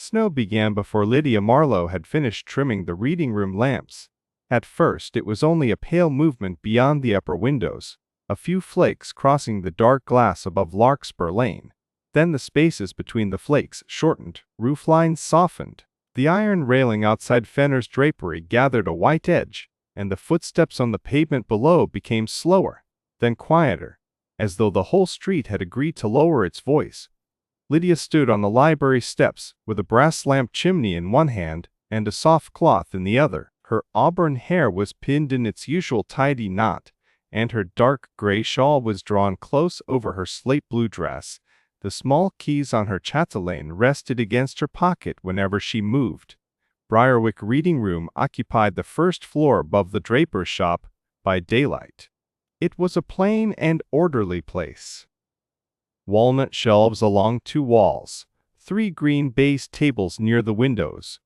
Snow began before Lydia Marlow had finished trimming the reading room lamps. At first it was only a pale movement beyond the upper windows, a few flakes crossing the dark glass above Larkspur Lane. Then the spaces between the flakes shortened, roof lines softened. The iron railing outside Fenner's drapery gathered a white edge, and the footsteps on the pavement below became slower, then quieter, as though the whole street had agreed to lower its voice. Lydia stood on the library steps, with a brass lamp chimney in one hand and a soft cloth in the other. Her auburn hair was pinned in its usual tidy knot, and her dark gray shawl was drawn close over her slate-blue dress. The small keys on her chatelaine rested against her pocket whenever she moved. Briarwick Reading Room occupied the first floor above the draper's shop by daylight. It was a plain and orderly place. Walnut shelves along two walls, 3 green baize tables near the windows,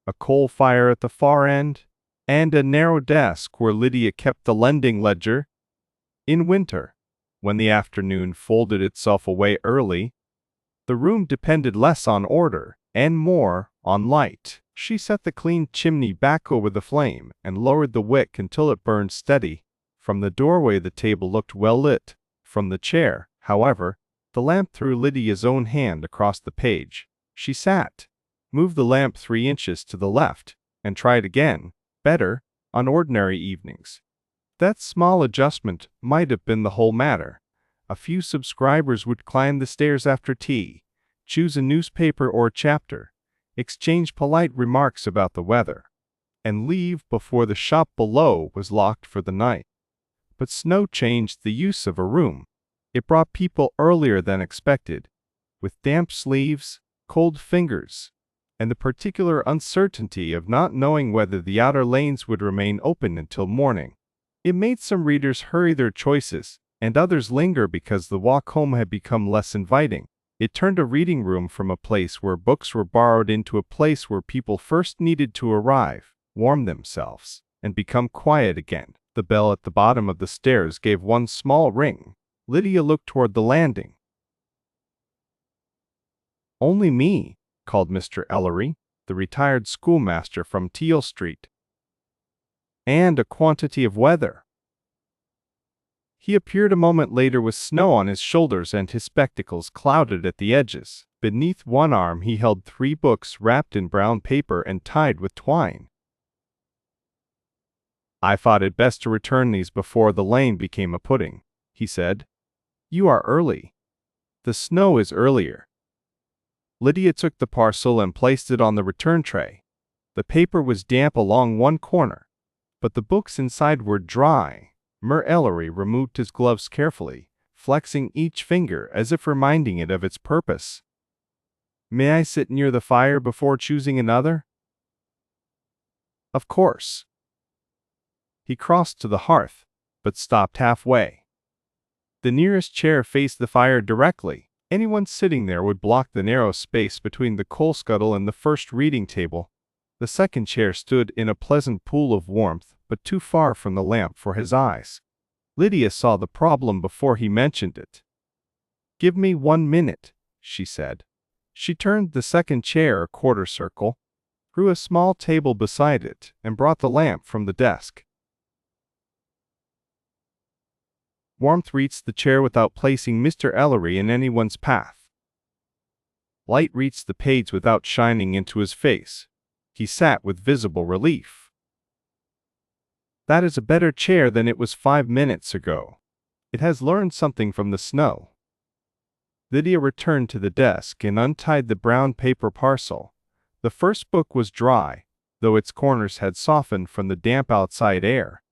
a coal fire at the far end, and a narrow desk where Lydia kept the lending ledger. In winter, when the afternoon folded itself away early, the room depended less on order and more on light. She set the clean chimney back over the flame and lowered the wick until it burned steady. From the doorway the table looked well lit. From the chair, however, the lamp threw Lydia's own hand across the page. She sat, moved the lamp 3 inches to the left, and tried again, better, on ordinary evenings. That small adjustment might have been the whole matter. A few subscribers would climb the stairs after tea, choose a newspaper or a chapter, exchange polite remarks about the weather, and leave before the shop below was locked for the night. But snow changed the use of a room. It brought people earlier than expected, with damp sleeves, cold fingers, and the particular uncertainty of not knowing whether the outer lanes would remain open until morning. It made some readers hurry their choices, and others linger because the walk home had become less inviting. It turned a reading room from a place where books were borrowed into a place where people first needed to arrive, warm themselves, and become quiet again. The bell at the bottom of the stairs gave one small ring. Lydia looked toward the landing. "Only me," called Mr. Ellery, the retired schoolmaster from Teal Street. "And a quantity of weather." He appeared a moment later with snow on his shoulders and his spectacles clouded at the edges. Beneath one arm he held 3 books wrapped in brown paper and tied with twine. "I thought it best to return these before the lane became a pudding," he said. "You are early. The snow is earlier." Lydia took the parcel and placed it on the return tray. The paper was damp along one corner, but the books inside were dry. Mr. Ellery removed his gloves carefully, flexing each finger as if reminding it of its purpose. "May I sit near the fire before choosing another?" "Of course." He crossed to the hearth, but stopped halfway. The nearest chair faced the fire directly. Anyone sitting there would block the narrow space between the coal scuttle and the first reading table. The second chair stood in a pleasant pool of warmth, but too far from the lamp for his eyes. Lydia saw the problem before he mentioned it. "Give me 1 minute," she said. She turned the second chair a quarter circle, drew a small table beside it, and brought the lamp from the desk. Warmth reached the chair without placing Mr. Ellery in anyone's path. Light reached the page without shining into his face. He sat with visible relief. "That is a better chair than it was 5 minutes ago. It has learned something from the snow." Lydia returned to the desk and untied the brown paper parcel. The first book was dry, though its corners had softened from the damp outside air.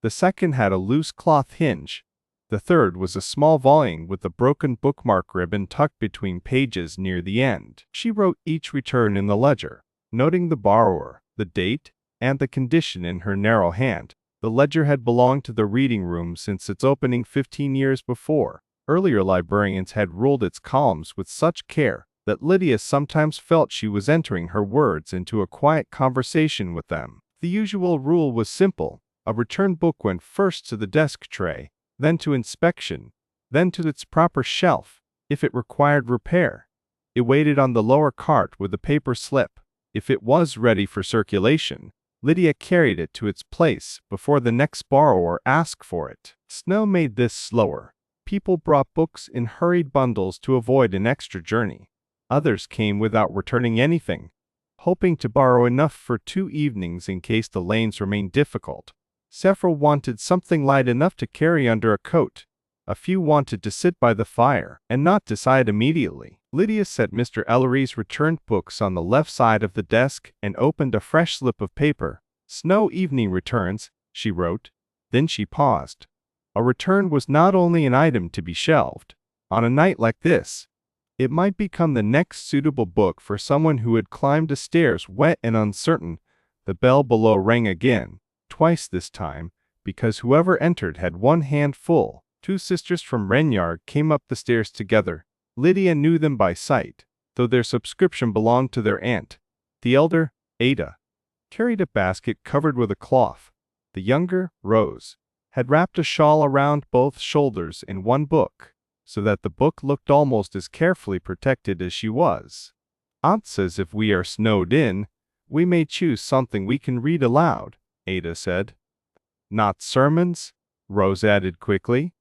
The second had a loose cloth hinge. The third was a small volume with a broken bookmark ribbon tucked between pages near the end. She wrote each return in the ledger, noting the borrower, the date, and the condition in her narrow hand. The ledger had belonged to the reading room since its opening 15 years before. Earlier librarians had ruled its columns with such care that Lydia sometimes felt she was entering her words into a quiet conversation with them. The usual rule was simple. A returned book went first to the desk tray, then to inspection, then to its proper shelf, if it required repair. It waited on the lower cart with a paper slip. If it was ready for circulation, Lydia carried it to its place before the next borrower asked for it. Snow made this slower. People brought books in hurried bundles to avoid an extra journey. Others came without returning anything, hoping to borrow enough for 2 evenings in case the lanes remained difficult. Several wanted something light enough to carry under a coat. A few wanted to sit by the fire and not decide immediately. Lydia set Mr. Ellery's returned books on the left side of the desk and opened a fresh slip of paper. "Snow evening returns," she wrote. Then she paused. A return was not only an item to be shelved. On a night like this, it might become the next suitable book for someone who had climbed the stairs wet and uncertain. The bell below rang again, twice this time, because whoever entered had one hand full. 2 sisters from Renyard came up the stairs together. Lydia knew them by sight, though their subscription belonged to their aunt. The elder, Ada, carried a basket covered with a cloth. The younger, Rose, had wrapped a shawl around both shoulders in one book, so that the book looked almost as carefully protected as she was. "Aunt says if we are snowed in, we may choose something we can read aloud," Ada said. "Not sermons?" Rose added quickly.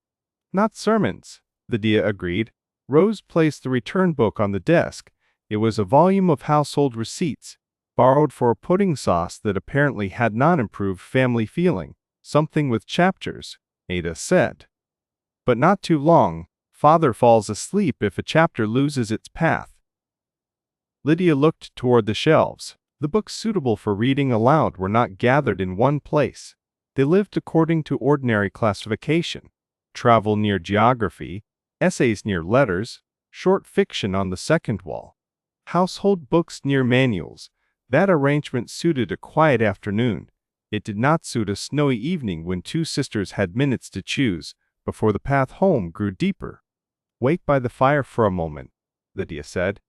"Not sermons," Lydia agreed. Rose placed the return book on the desk. It was a volume of household receipts, borrowed for a pudding sauce that apparently had not improved family feeling. "Something with chapters," Ada said. "But not too long. Father falls asleep if a chapter loses its path." Lydia looked toward the shelves. The books suitable for reading aloud were not gathered in one place. They lived according to ordinary classification: travel near geography, essays near letters, short fiction on the second wall, household books near manuals. That arrangement suited a quiet afternoon. It did not suit a snowy evening when 2 sisters had minutes to choose before the path home grew deeper. "Wait by the fire for a moment," Lydia said.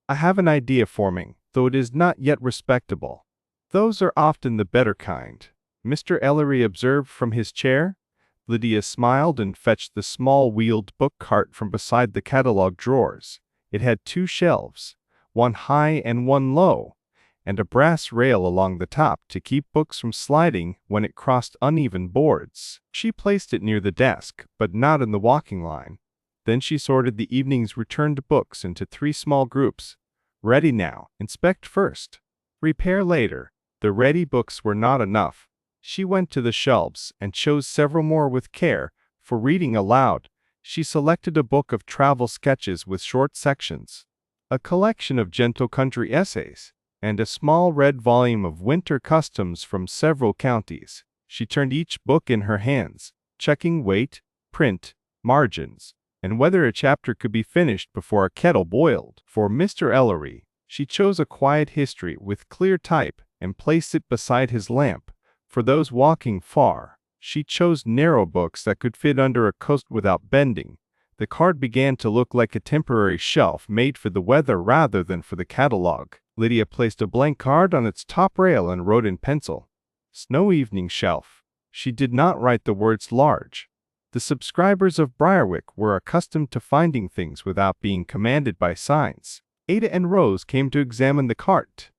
"I have an idea forming, though it is not yet respectable." "Those are often the better kind," Mr. Ellery observed from his chair. Lydia smiled and fetched the small wheeled book cart from beside the catalogue drawers. It had 2 shelves, one high and one low, and a brass rail along the top to keep books from sliding when it crossed uneven boards. She placed it near the desk, but not in the walking line. Then she sorted the evening's returned books into 3 small groups. "Ready now, inspect first. Repair later." The ready books were not enough. She went to the shelves and chose several more with care. For reading aloud, she selected a book of travel sketches with short sections, a collection of gentle country essays, and a small red volume of winter customs from several counties. She turned each book in her hands, checking weight, print, margins, and whether a chapter could be finished before a kettle boiled. For Mr. Ellery, she chose a quiet history with clear type and placed it beside his lamp. For those walking far, she chose narrow books that could fit under a coat without bending. The cart began to look like a temporary shelf made for the weather rather than for the catalogue. Lydia placed a blank card on its top rail and wrote in pencil, "Snow evening shelf." She did not write the words large. The subscribers of Briarwick were accustomed to finding things without being commanded by signs. Ada and Rose came to examine the cart.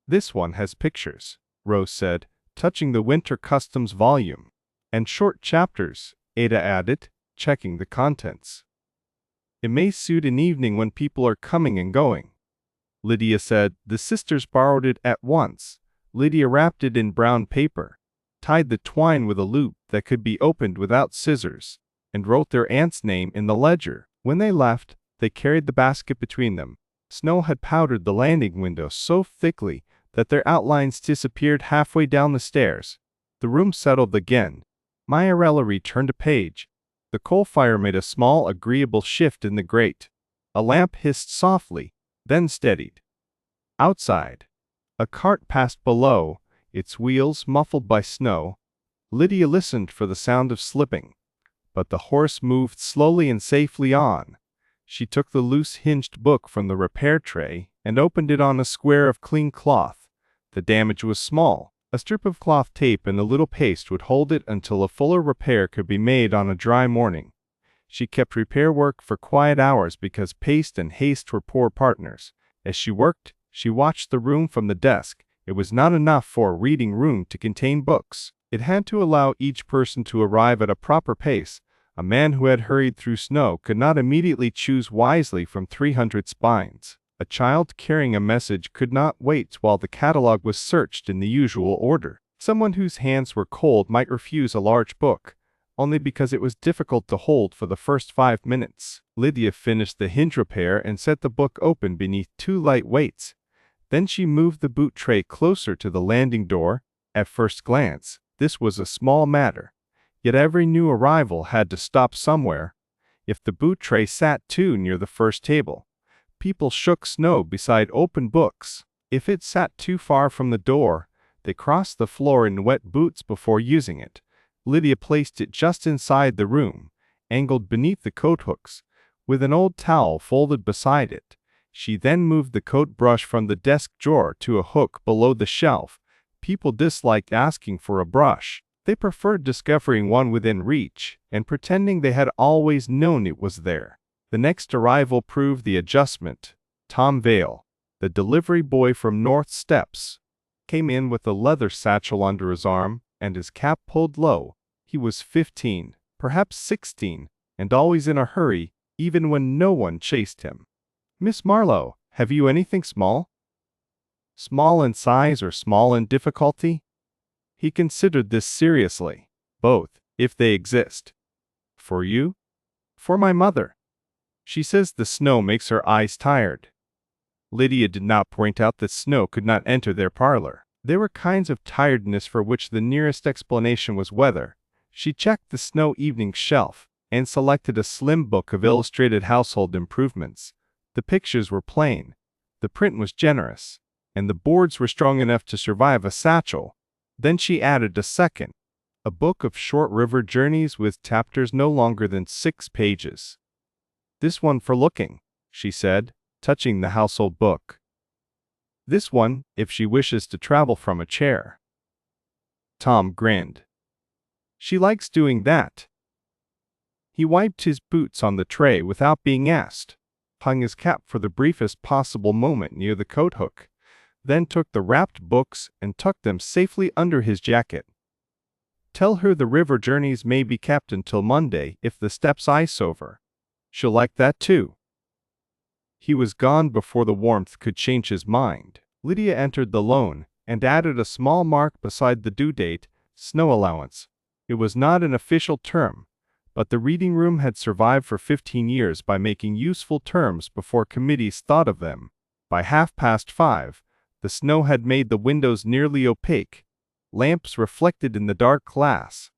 "This one has pictures," Rose said, touching the winter customs volume. "And short chapters," Ada added, checking the contents. "It may suit an evening when people are coming and going," Lydia said. The sisters borrowed it at once. Lydia wrapped it in brown paper, tied the twine with a loop that could be opened without scissors, and wrote their aunt's name in the ledger. When they left, they carried the basket between them. Snow had powdered the landing window so thickly that their outlines disappeared halfway down the stairs. The room settled again. Mr. Ellery turned a page. The coal fire made a small, agreeable shift in the grate. A lamp hissed softly, then steadied. Outside, a cart passed below, its wheels muffled by snow. Lydia listened for the sound of slipping, but the horse moved slowly and safely on. She took the loose hinged book from the repair tray and opened it on a square of clean cloth. The damage was small. A strip of cloth tape and a little paste would hold it until a fuller repair could be made on a dry morning. She kept repair work for quiet hours because pace and haste were poor partners. As she worked, she watched the room from the desk. It was not enough for a reading room to contain books. It had to allow each person to arrive at a proper pace. A man who had hurried through snow could not immediately choose wisely from 300 spines. A child carrying a message could not wait while the catalog was searched in the usual order. Someone whose hands were cold might refuse a large book, only because it was difficult to hold for the first 5 minutes. Lydia finished the hinge repair and set the book open beneath 2 light weights. Then she moved the boot tray closer to the landing door. At first glance, this was a small matter. Yet every new arrival had to stop somewhere. If the boot tray sat too near the first table, people shook snow beside open books. If it sat too far from the door, they crossed the floor in wet boots before using it. Lydia placed it just inside the room, angled beneath the coat hooks, with an old towel folded beside it. She then moved the coat brush from the desk drawer to a hook below the shelf. People disliked asking for a brush. They preferred discovering one within reach and pretending they had always known it was there. The next arrival proved the adjustment. Tom Vale, the delivery boy from North Steps, came in with a leather satchel under his arm and his cap pulled low. He was 15, perhaps 16, and always in a hurry, even when no one chased him. "Miss Marlow, have you anything small?" Small in size or small in difficulty? He considered this seriously. Both, if they exist. "For you?" "For my mother. She says the snow makes her eyes tired." Lydia did not point out that snow could not enter their parlor. There were kinds of tiredness for which the nearest explanation was weather. She checked the snow evening shelf and selected a slim book of illustrated household improvements. The pictures were plain, the print was generous, and the boards were strong enough to survive a satchel. Then she added a second, a book of short river journeys with chapters no longer than 6 pages. "This one for looking," she said, touching the household book. "This one, if she wishes to travel from a chair." Tom grinned. "She likes doing that." He wiped his boots on the tray without being asked, hung his cap for the briefest possible moment near the coat hook, then took the wrapped books and tucked them safely under his jacket. "Tell her the river journeys may be kept until Monday if the steps ice over. She'll like that too." He was gone before the warmth could change his mind. Lydia entered the loan and added a small mark beside the due date, snow allowance. It was not an official term, but the reading room had survived for 15 years by making useful terms before committees thought of them. By 5:30, the snow had made the windows nearly opaque, lamps reflected in the dark glass.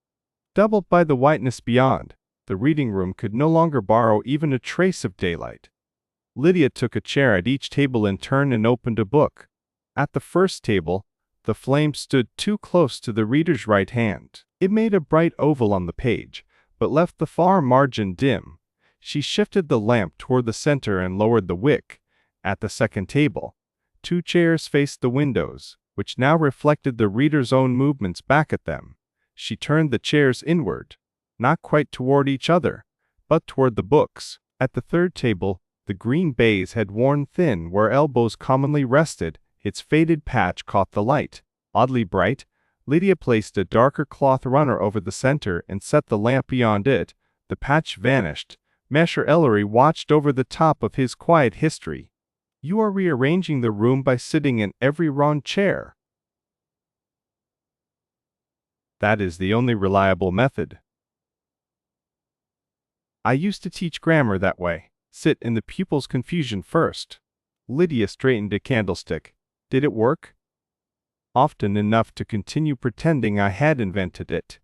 Doubled by the whiteness beyond, the reading room could no longer borrow even a trace of daylight. Lydia took a chair at each table in turn and opened a book. At the first table, the flame stood too close to the reader's right hand. It made a bright oval on the page, but left the far margin dim. She shifted the lamp toward the center and lowered the wick. At the second table, 2 chairs faced the windows, which now reflected the reader's own movements back at them. She turned the chairs inward, not quite toward each other, but toward the books. At the third table, the green baize had worn thin where elbows commonly rested. Its faded patch caught the light. Oddly bright, Lydia placed a darker cloth runner over the center and set the lamp beyond it. The patch vanished. Messer Ellery watched over the top of his quiet history. "You are rearranging the room by sitting in every wrong chair." "That is the only reliable method. I used to teach grammar that way. Sit in the pupil's confusion first." Lydia straightened a candlestick. "Did it work?" "Often enough to continue pretending I had invented it."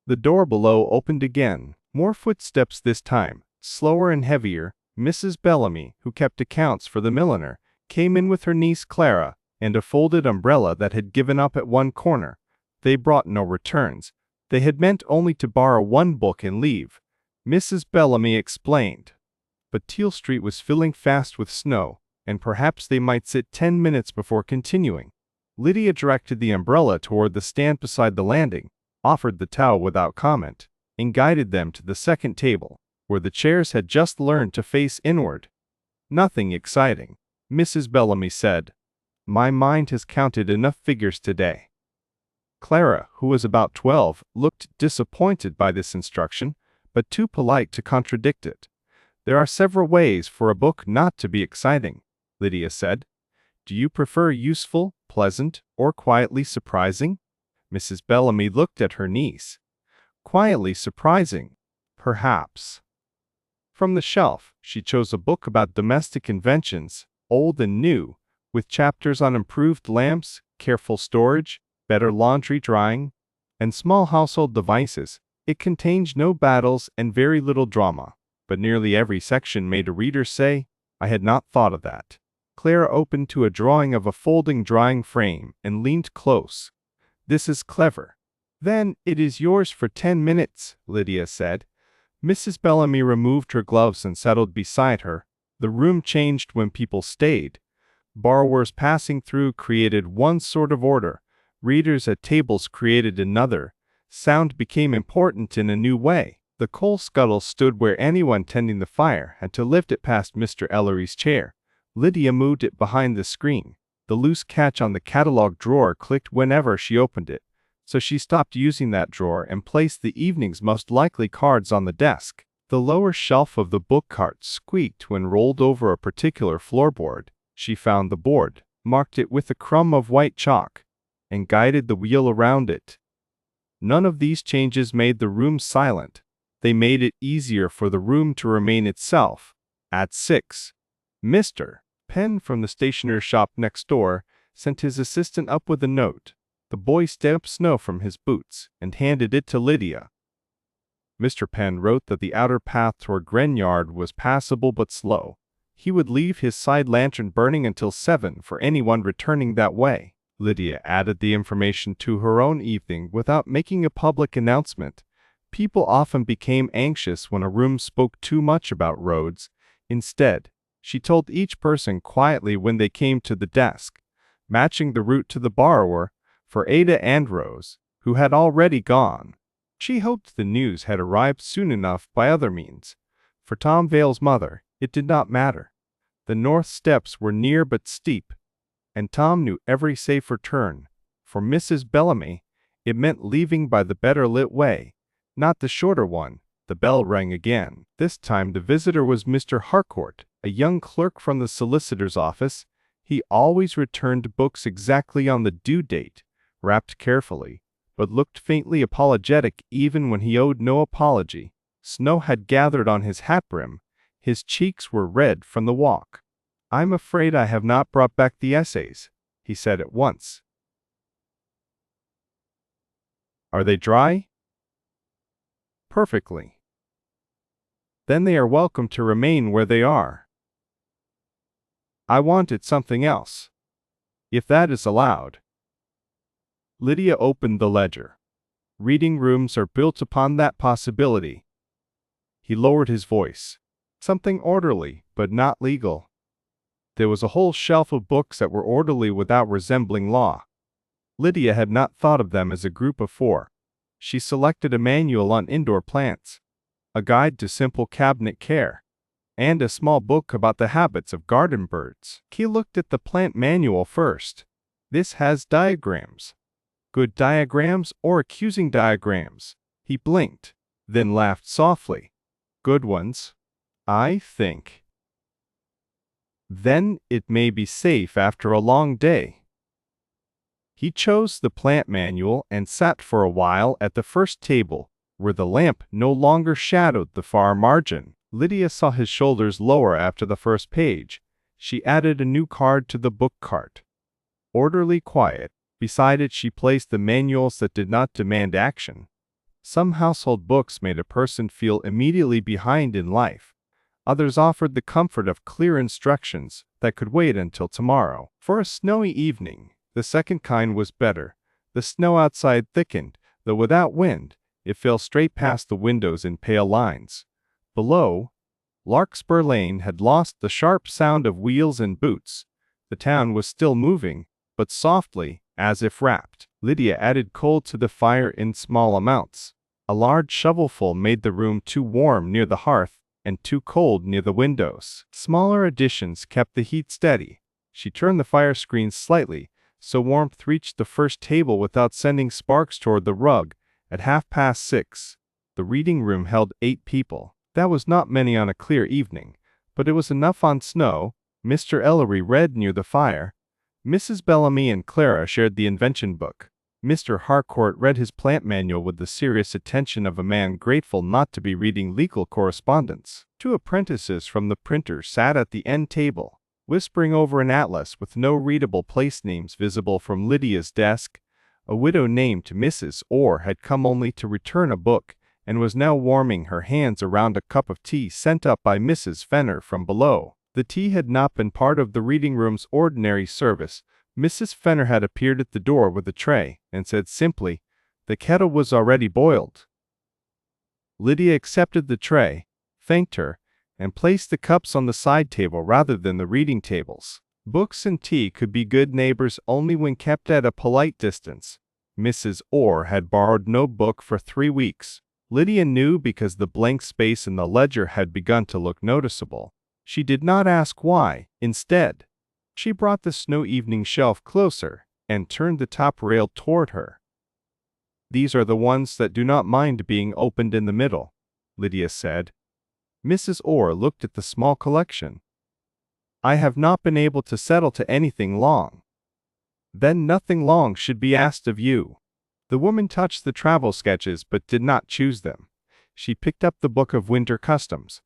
The door below opened again. More footsteps this time, slower and heavier. Mrs. Bellamy, who kept accounts for the milliner, came in with her niece Clara and a folded umbrella that had given up at one corner. They brought no returns. They had meant only to borrow 1 book and leave, Mrs. Bellamy explained. But Teal Street was filling fast with snow, and perhaps they might sit 10 minutes before continuing. Lydia directed the umbrella toward the stand beside the landing, offered the towel without comment. and guided them to the second table, where the chairs had just learned to face inward. "Nothing exciting," Mrs. Bellamy said. "My mind has counted enough figures today." Clara, who was about 12, looked disappointed by this instruction, but too polite to contradict it. "There are several ways for a book not to be exciting," Lydia said. "Do you prefer useful, pleasant, or quietly surprising?" Mrs. Bellamy looked at her niece. "Quietly surprising, perhaps." From the shelf, she chose a book about domestic inventions, old and new, with chapters on improved lamps, careful storage, better laundry drying, and small household devices. It contained no battles and very little drama, but nearly every section made a reader say, "I had not thought of that." Clara opened to a drawing of a folding drying frame and leaned close. "This is clever." "Then it is yours for 10 minutes, Lydia said. Mrs. Bellamy removed her gloves and settled beside her. The room changed when people stayed. Borrowers passing through created one sort of order. Readers at tables created another. Sound became important in a new way. The coal scuttle stood where anyone tending the fire had to lift it past Mr. Ellery's chair. Lydia moved it behind the screen. The loose catch on the catalog drawer clicked whenever she opened it, so she stopped using that drawer and placed the evening's most likely cards on the desk. The lower shelf of the book cart squeaked when rolled over a particular floorboard. She found the board, marked it with a crumb of white chalk, and guided the wheel around it. None of these changes made the room silent. They made it easier for the room to remain itself. At 6, Mr. Penn from the stationer's shop next door sent his assistant up with a note. The boy stamped snow from his boots and handed it to Lydia. Mr. Penn wrote that the outer path toward Grenyard was passable but slow. He would leave his side lantern burning until 7 for anyone returning that way. Lydia added the information to her own evening without making a public announcement. People often became anxious when a room spoke too much about roads. Instead, she told each person quietly when they came to the desk, matching the route to the borrower for Ada and Rose, who had already gone. She hoped the news had arrived soon enough by other means. For Tom Vale's mother, it did not matter. The north steps were near but steep, and Tom knew every safer turn. For Mrs. Bellamy, it meant leaving by the better lit way, not the shorter one. The bell rang again. This time the visitor was Mr. Harcourt, a young clerk from the solicitor's office. He always returned books exactly on the due date, wrapped carefully, but looked faintly apologetic even when he owed no apology. Snow had gathered on his hat brim. His cheeks were red from the walk. "I'm afraid I have not brought back the essays," he said at once. "Are they dry?" "Perfectly." "Then they are welcome to remain where they are." "I wanted something else, if that is allowed." Lydia opened the ledger. "Reading rooms are built upon that possibility." He lowered his voice. "Something orderly, but not legal." There was a whole shelf of books that were orderly without resembling law. Lydia had not thought of them as a group of 4. She selected a manual on indoor plants, a guide to simple cabinet care, and a small book about the habits of garden birds. He looked at the plant manual first. "This has diagrams." "Good diagrams or accusing diagrams?" He blinked, then laughed softly. "Good ones, I think." "Then it may be safe after a long day." He chose the plant manual and sat for a while at the first table, where the lamp no longer shadowed the far margin. Lydia saw his shoulders lower after the first page. She added a new card to the book cart. Orderly quiet. Beside it she placed the manuals that did not demand action. Some household books made a person feel immediately behind in life. Others offered the comfort of clear instructions that could wait until tomorrow. For a snowy evening, the second kind was better. The snow outside thickened, though without wind. It fell straight past the windows in pale lines. Below, Larkspur Lane had lost the sharp sound of wheels and boots. The town was still moving, but softly, as if wrapped. Lydia added coal to the fire in small amounts. A large shovelful made the room too warm near the hearth and too cold near the windows. Smaller additions kept the heat steady. She turned the fire screen slightly, so warmth reached the first table without sending sparks toward the rug. At 6:30, the reading room held 8 people. That was not many on a clear evening, but it was enough on snow. Mr. Ellery read near the fire. Mrs. Bellamy and Clara shared the invention book. Mr. Harcourt read his plant manual with the serious attention of a man grateful not to be reading legal correspondence. 2 apprentices from the printer sat at the end table, whispering over an atlas with no readable place names visible from Lydia's desk. A widow named Mrs. Orr had come only to return a book, and was now warming her hands around a cup of tea sent up by Mrs. Fenner from below. The tea had not been part of the reading room's ordinary service. Mrs. Fenner had appeared at the door with a tray, and said simply, "The kettle was already boiled." Lydia accepted the tray, thanked her, and placed the cups on the side table rather than the reading tables. Books and tea could be good neighbors only when kept at a polite distance. Mrs. Orr had borrowed no book for 3 weeks. Lydia knew because the blank space in the ledger had begun to look noticeable. She did not ask why. Instead, she brought the snow evening shelf closer and turned the top rail toward her. "These are the ones that do not mind being opened in the middle," Lydia said. Mrs. Orr looked at the small collection. "I have not been able to settle to anything long." "Then nothing long should be asked of you." The woman touched the travel sketches but did not choose them. She picked up the book of winter customs,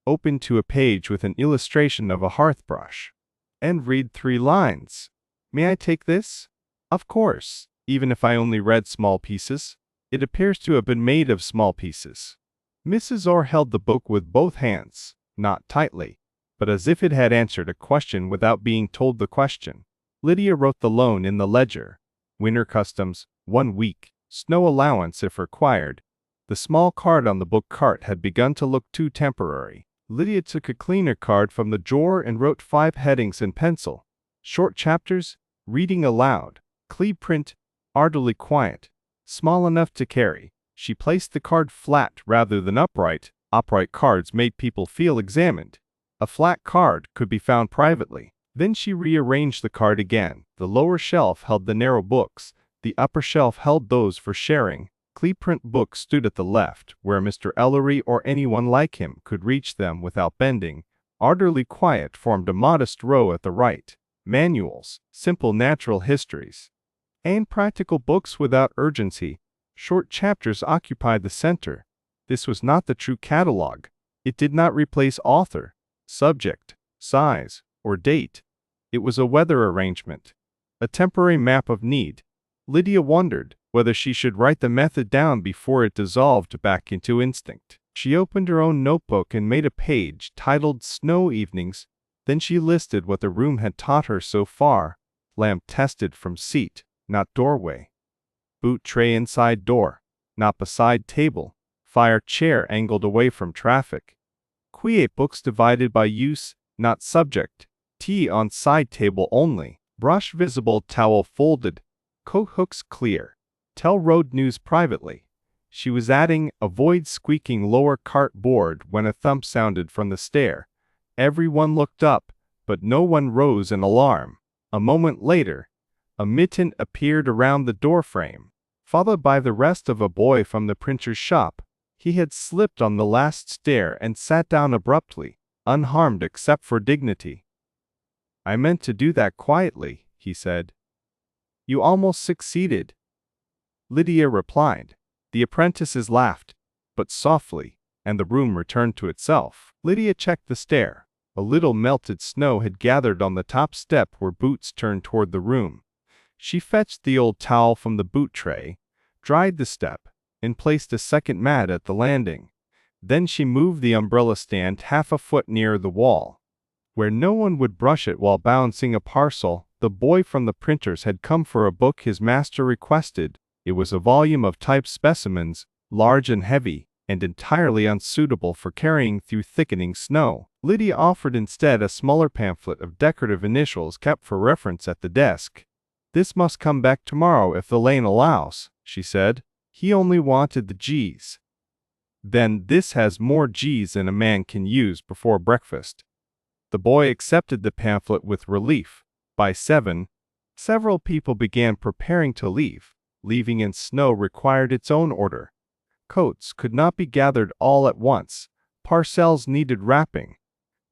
opened to a page with an illustration of a hearth brush, and read 3 lines. "May I take this?" "Of course, even if I only read small pieces. It appears to have been made of small pieces." Mrs. Orr held the book with both hands, not tightly, but as if it had answered a question without being told the question. Lydia wrote the loan in the ledger. Winter customs, 1 week, snow allowance if required. The small card on the book cart had begun to look too temporary. Lydia took a cleaner card from the drawer and wrote 5 headings in pencil. Short chapters, reading aloud, clean print, orderly quiet, small enough to carry. She placed the card flat rather than upright. Upright cards made people feel examined. A flat card could be found privately. Then she rearranged the card again. The lower shelf held the narrow books. The upper shelf held those for sharing. Clean-print books stood at the left, where Mr. Ellery or anyone like him could reach them without bending. Orderly quiet formed a modest row at the right. Manuals, simple natural histories, and practical books without urgency. Short chapters occupied the center. This was not the true catalog. It did not replace author, subject, size, or date. It was a weather arrangement, a temporary map of need. Lydia wondered whether she should write the method down before it dissolved back into instinct. She opened her own notebook and made a page titled Snow Evenings. Then she listed what the room had taught her so far. Lamp tested from seat, not doorway. Boot tray inside door, not beside table. Fire chair angled away from traffic. Quiet books divided by use, not subject. Tea on side table only. Brush visible, towel folded. Coat hooks clear. Tell road news privately. She was adding, avoid squeaking lower cart board when a thump sounded from the stair. Everyone looked up, but no one rose in alarm. A moment later, a mitten appeared around the doorframe, followed by the rest of a boy from the printer's shop. He had slipped on the last stair and sat down abruptly, unharmed except for dignity. "I meant to do that quietly," he said. "You almost succeeded," Lydia replied. The apprentices laughed, but softly, and the room returned to itself. Lydia checked the stair. A little melted snow had gathered on the top step where boots turned toward the room. She fetched the old towel from the boot tray, dried the step, and placed a second mat at the landing. Then she moved the umbrella stand half a foot nearer the wall, where no one would brush it while balancing a parcel. The boy from the printers had come for a book his master requested. It was a volume of type specimens, large and heavy, and entirely unsuitable for carrying through thickening snow. Lydia offered instead a smaller pamphlet of decorative initials kept for reference at the desk. "This must come back tomorrow if the lane allows," she said. He only wanted the G's. Then this has more G's than a man can use before breakfast. The boy accepted the pamphlet with relief. By 7, several people began preparing to leave. Leaving in snow required its own order. Coats could not be gathered all at once. Parcels needed wrapping.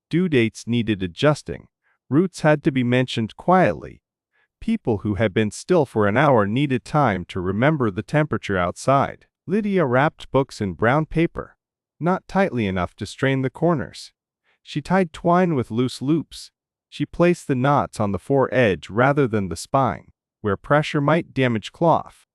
Due dates needed adjusting. Routes had to be mentioned quietly. People who had been still for an hour needed time to remember the temperature outside. Lydia wrapped books in brown paper, not tightly enough to strain the corners. She tied twine with loose loops. She placed the knots on the foredge rather than the spine, where pressure might damage cloth.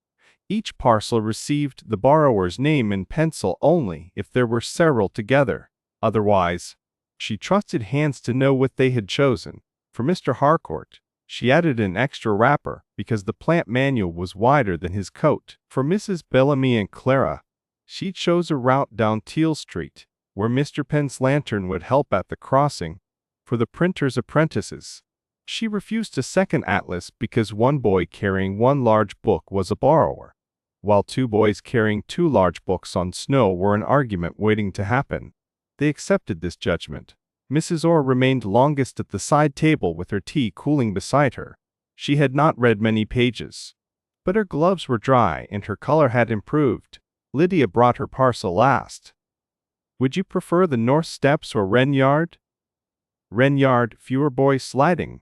Each parcel received the borrower's name in pencil only if there were several together. Otherwise, she trusted hands to know what they had chosen. For Mr. Harcourt, she added an extra wrapper because the plant manual was wider than his coat. For Mrs. Bellamy and Clara, she chose a route down Teal Street, where Mr. Penn's lantern would help at the crossing. For the printer's apprentices, she refused a second atlas because one boy carrying one large book was a borrower, while two boys carrying two large books on snow were an argument waiting to happen. They accepted this judgment. Mrs. Orr remained longest at the side table with her tea cooling beside her. She had not read many pages, but her gloves were dry and her color had improved. Lydia brought her parcel last. Would you prefer the North Steps or Wren Yard? Wren Yard, fewer boys sliding.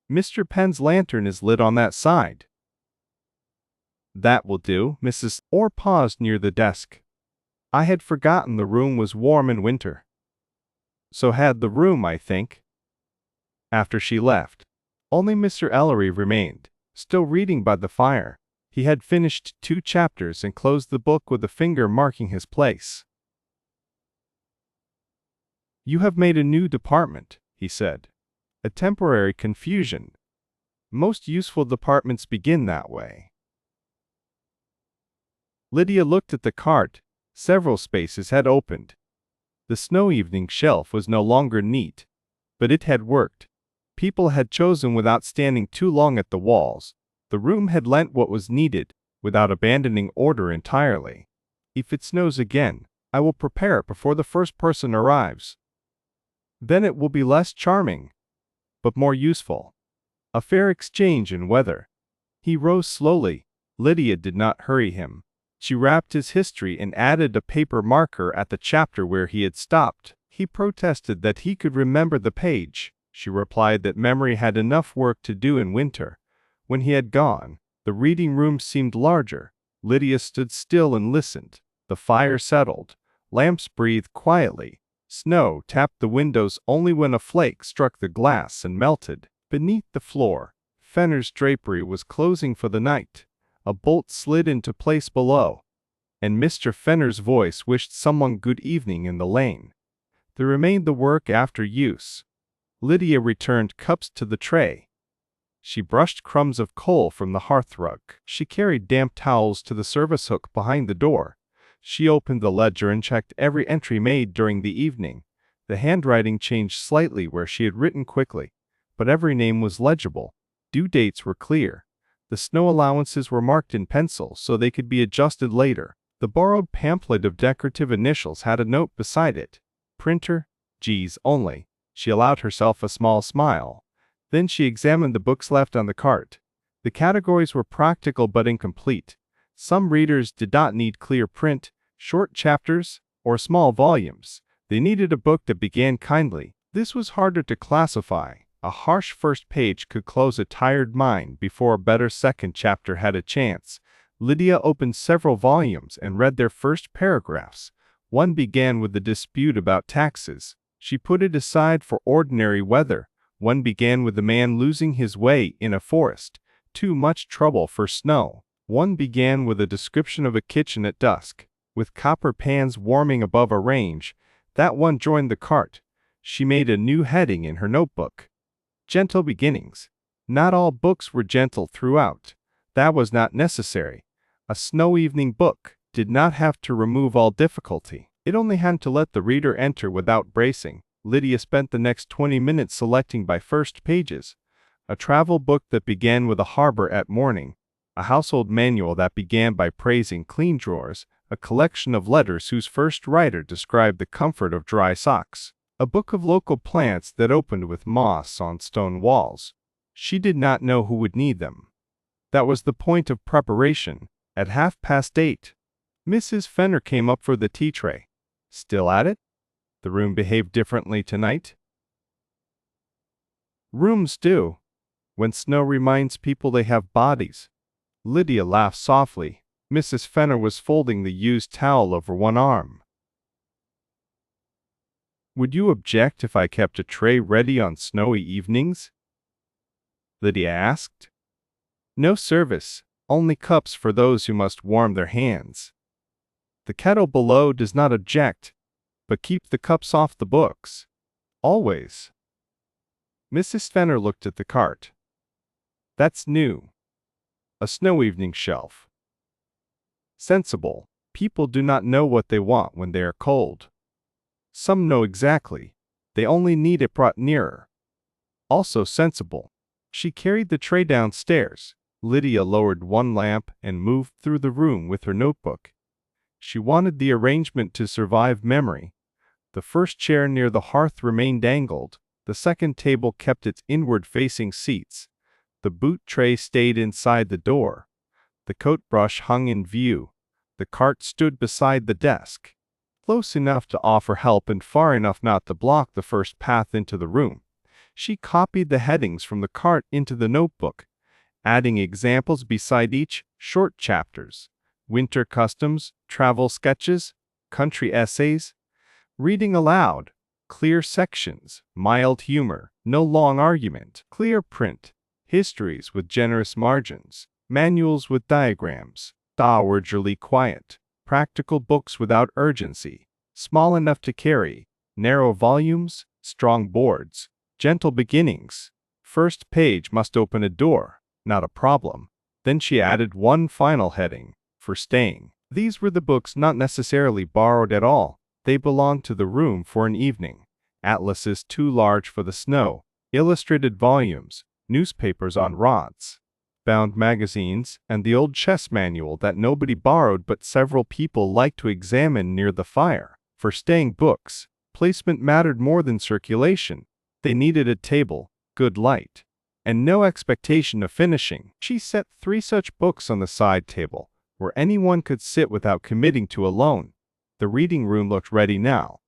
Mr. Penn's lantern is lit on that side. That will do. Mrs. Orr paused near the desk. I had forgotten the room was warm in winter. So had the room, I think. After she left, only Mr. Ellery remained, still reading by the fire. He had finished 2 chapters and closed the book with a finger marking his place. You have made a new department, he said. A temporary confusion. Most useful departments begin that way. Lydia looked at the cart. Several spaces had opened. The snow evening shelf was no longer neat, but it had worked. People had chosen without standing too long at the walls. The room had lent what was needed, without abandoning order entirely. If it snows again, I will prepare it before the first person arrives. Then it will be less charming, but more useful. A fair exchange in weather. He rose slowly. Lydia did not hurry him. She wrapped his history and added a paper marker at the chapter where he had stopped. He protested that he could remember the page. She replied that memory had enough work to do in winter. When he had gone, the reading room seemed larger. Lydia stood still and listened. The fire settled. Lamps breathed quietly. Snow tapped the windows only when a flake struck the glass and melted. Beneath the floor, Fenner's drapery was closing for the night. A bolt slid into place below, and Mr. Fenner's voice wished someone good evening in the lane. There remained the work after use. Lydia returned cups to the tray. She brushed crumbs of coal from the hearthrug. She carried damp towels to the service hook behind the door. She opened the ledger and checked every entry made during the evening. The handwriting changed slightly where she had written quickly, but every name was legible. Due dates were clear. The snow allowances were marked in pencil so they could be adjusted later. The borrowed pamphlet of decorative initials had a note beside it. Printer, G's only. She allowed herself a small smile. Then she examined the books left on the cart. The categories were practical but incomplete. Some readers did not need clear print, short chapters, or small volumes. They needed a book that began kindly. This was harder to classify. A harsh first page could close a tired mind before a better second chapter had a chance. Lydia opened several volumes and read their first paragraphs. One began with the dispute about taxes. She put it aside for ordinary weather. One began with a man losing his way in a forest. Too much trouble for snow. One began with a description of a kitchen at dusk, with copper pans warming above a range. That one joined the cart. She made a new heading in her notebook. Gentle beginnings. Not all books were gentle throughout. That was not necessary. A snow evening book did not have to remove all difficulty. It only had to let the reader enter without bracing. Lydia spent the next 20 minutes selecting by first pages. A travel book that began with a harbor at morning. a household manual that began by praising clean drawers, a collection of letters whose first writer described the comfort of dry socks, a book of local plants that opened with moss on stone walls. She did not know who would need them. That was the point of preparation. At 8:30, Mrs. Fenner came up for the tea tray. Still at it? The room behaved differently tonight? Rooms do, when snow reminds people they have bodies. Lydia laughed softly. Mrs. Fenner was folding the used towel over one arm. Would you object if I kept a tray ready on snowy evenings? Lydia asked. No service, only cups for those who must warm their hands. The kettle below does not object, but keep the cups off the books. Always. Mrs. Fenner looked at the cart. That's new. A snow evening shelf. Sensible. People do not know what they want when they are cold. Some know exactly. They only need it brought nearer. Also sensible. She carried the tray downstairs. Lydia lowered one lamp and moved through the room with her notebook. She wanted the arrangement to survive memory. The first chair near the hearth remained angled. The second table kept its inward-facing seats. The boot tray stayed inside the door. The coat brush hung in view. The cart stood beside the desk, close enough to offer help and far enough not to block the first path into the room. She copied the headings from the cart into the notebook, adding examples beside each, short chapters, winter customs, travel sketches, country essays, reading aloud, clear sections, mild humor, no long argument, clear print, histories with generous margins, manuals with diagrams, dowagerly quiet, practical books without urgency, small enough to carry, narrow volumes, strong boards, gentle beginnings. First page must open a door, not a problem. Then she added one final heading, for staying. These were the books not necessarily borrowed at all. They belonged to the room for an evening. Atlases too large for the snow, illustrated volumes, newspapers on rods, bound magazines, and the old chess manual that nobody borrowed but several people liked to examine near the fire. For staying books, placement mattered more than circulation. They needed a table, good light, and no expectation of finishing. She set 3 such books on the side table, where anyone could sit without committing to a loan. The reading room looked ready now.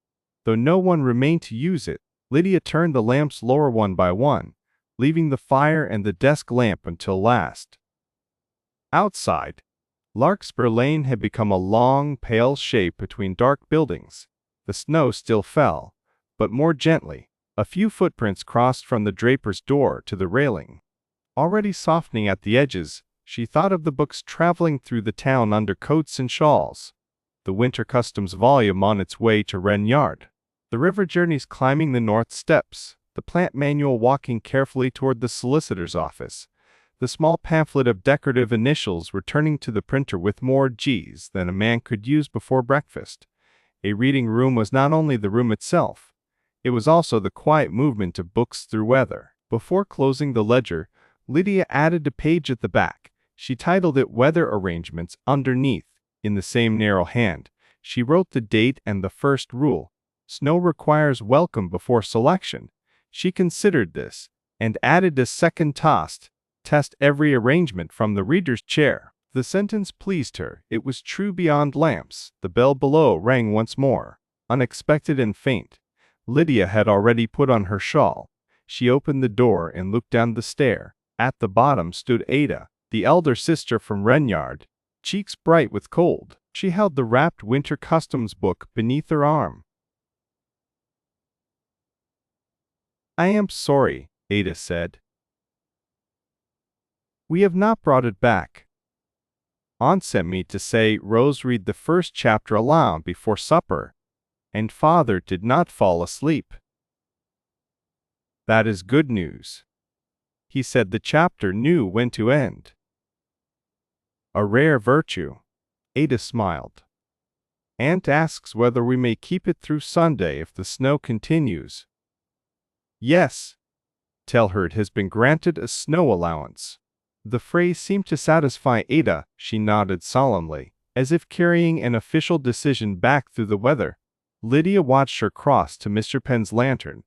Though no one remained to use it, Lydia turned the lamps lower one by one, leaving the fire and the desk lamp until last. Outside, Larkspur Lane had become a long, pale shape between dark buildings. The snow still fell, but more gently. A few footprints crossed from the draper's door to the railing. Already softening at the edges, she thought of the books traveling through the town under coats and shawls. The winter customs volume on its way to Wren Yard. The river journeys climbing the north steps. The plant manual walking carefully toward the solicitor's office. The small pamphlet of decorative initials returning to the printer with more G's than a man could use before breakfast. A reading room was not only the room itself. It was also the quiet movement of books through weather. Before closing the ledger, Lydia added a page at the back. She titled it Weather Arrangements. Underneath, in the same narrow hand, she wrote the date and the first rule. Snow requires welcome before selection. She considered this, and added a second toast. Test every arrangement from the reader's chair. The sentence pleased her. It was true beyond lamps. The bell below rang once more, unexpected and faint. Lydia had already put on her shawl. She opened the door and looked down the stair. At the bottom stood Ada, the elder sister from Wren Yard, cheeks bright with cold. She held the wrapped winter customs book beneath her arm. I am sorry, Ada said. We have not brought it back. Aunt sent me to say Rose read the first chapter aloud before supper, and Father did not fall asleep. That is good news. He said the chapter knew when to end. A rare virtue. Ada smiled. Aunt asks whether we may keep it through Sunday if the snow continues. Yes. Tell her it has been granted a snow allowance. The phrase seemed to satisfy Ada. She nodded solemnly, as if carrying an official decision back through the weather. Lydia watched her cross to Mr. Penn's lantern,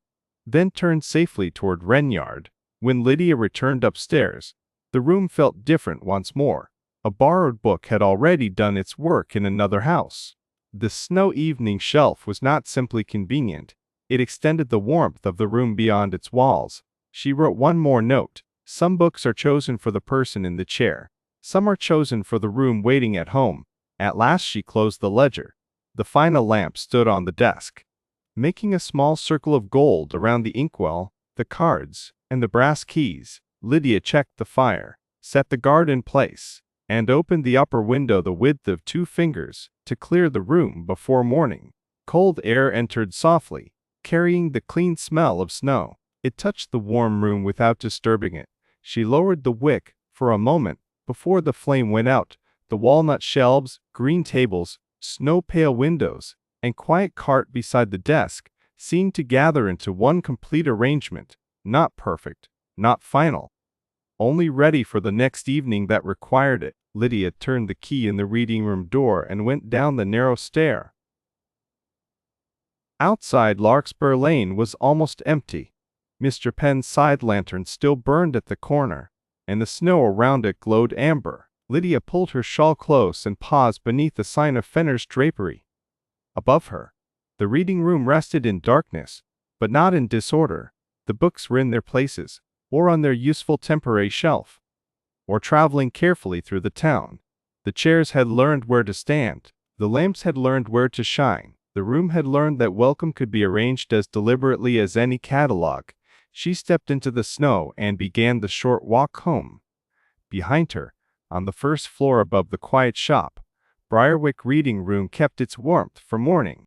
then turned safely toward Renyard. When Lydia returned upstairs, the room felt different once more. A borrowed book had already done its work in another house. The snow evening shelf was not simply convenient, it extended the warmth of the room beyond its walls. She wrote one more note. Some books are chosen for the person in the chair. Some are chosen for the room waiting at home. At last she closed the ledger. The final lamp stood on the desk, making a small circle of gold around the inkwell, the cards, and the brass keys. Lydia checked the fire, set the guard in place, and opened the upper window the width of 2 fingers to clear the room before morning. Cold air entered softly, carrying the clean smell of snow. It touched the warm room without disturbing it. She lowered the wick for a moment before the flame went out. The walnut shelves, green tables, snow-pale windows, and quiet cart beside the desk seemed to gather into one complete arrangement, not perfect, not final, only ready for the next evening that required it. Lydia turned the key in the reading room door and went down the narrow stair. Outside, Larkspur Lane was almost empty. Mr. Penn's side lantern still burned at the corner, and the snow around it glowed amber. Lydia pulled her shawl close and paused beneath the sign of Fenner's drapery. Above her, the reading room rested in darkness, but not in disorder. The books were in their places, or on their useful temporary shelf, or traveling carefully through the town. The chairs had learned where to stand. The lamps had learned where to shine. The room had learned that welcome could be arranged as deliberately as any catalogue. She stepped into the snow and began the short walk home. Behind her, on the first floor above the quiet shop, Briarwick Reading Room kept its warmth for morning.